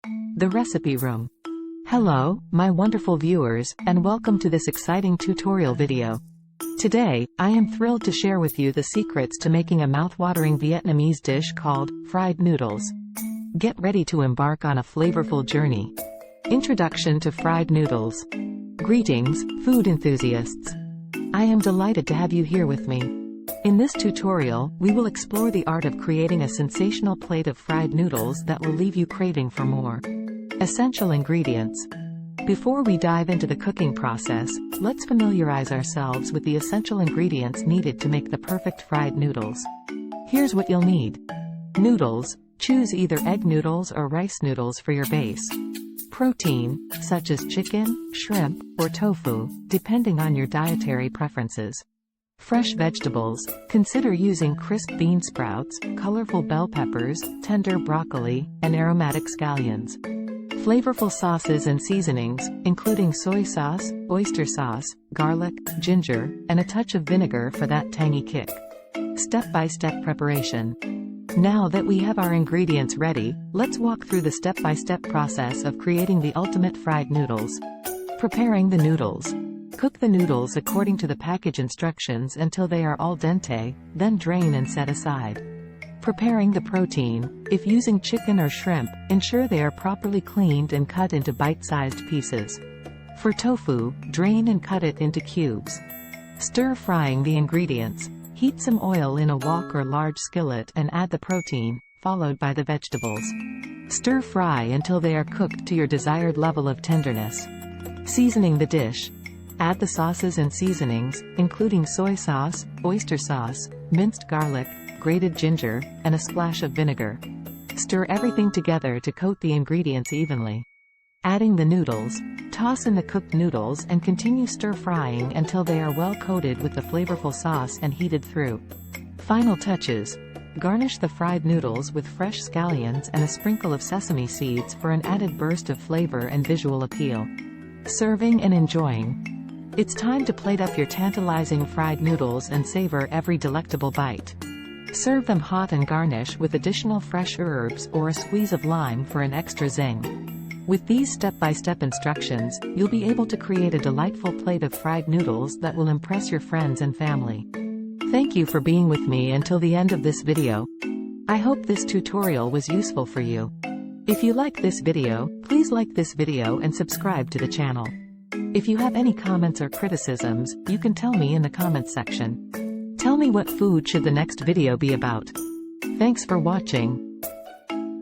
The Recipe Room. Hello, my wonderful viewers, and welcome to this exciting tutorial video. Today, I am thrilled to share with you the secrets to making a mouthwatering Vietnamese dish called fried noodles. Get ready to embark on a flavorful journey. Introduction to fried noodles. Greetings, food enthusiasts. I am delighted to have you here with me. In this tutorial, we will explore the art of creating a sensational plate of fried noodles that will leave you craving for more. Essential ingredients. Before we dive into the cooking process, let's familiarize ourselves with the essential ingredients needed to make the perfect fried noodles. Here's what you'll need. Noodles. Choose either egg noodles or rice noodles for your base. Protein, such as chicken, shrimp, or tofu, depending on your dietary preferences. Fresh vegetables. Consider using crisp bean sprouts, colorful bell peppers, tender broccoli, and aromatic scallions. Flavorful sauces and seasonings, including soy sauce, oyster sauce, garlic, ginger, and a touch of vinegar for that tangy kick. Step-by-step preparation. Now that we have our ingredients ready, let's walk through the step-by-step process of creating the ultimate fried noodles. Preparing the noodles. Cook the noodles according to the package instructions until they are al dente, then drain and set aside. Preparing the protein. If using chicken or shrimp, ensure they are properly cleaned and cut into bite-sized pieces. For tofu, drain and cut it into cubes. Stir-frying the ingredients. Heat some oil in a wok or large skillet and add the protein, followed by the vegetables. Stir-fry until they are cooked to your desired level of tenderness. Seasoning the dish. Add the sauces and seasonings, including soy sauce, oyster sauce, minced garlic, grated ginger, and a splash of vinegar. Stir everything together to coat the ingredients evenly. Adding the noodles. Toss in the cooked noodles and continue stir-frying until they are well coated with the flavorful sauce and heated through. Final touches. Garnish the fried noodles with fresh scallions and a sprinkle of sesame seeds for an added burst of flavor and visual appeal. Serving and enjoying. It's time to plate up your tantalizing fried noodles and savor every delectable bite. Serve them hot and garnish with additional fresh herbs or a squeeze of lime for an extra zing. With these step-by-step instructions, you'll be able to create a delightful plate of fried noodles that will impress your friends and family. Thank you for being with me until the end of this video. I hope this tutorial was useful for you. If you like this video, please like this video and subscribe to the channel. If you have any comments or criticisms, you can tell me in the comments section. Tell me what food should the next video be about. Thanks for watching.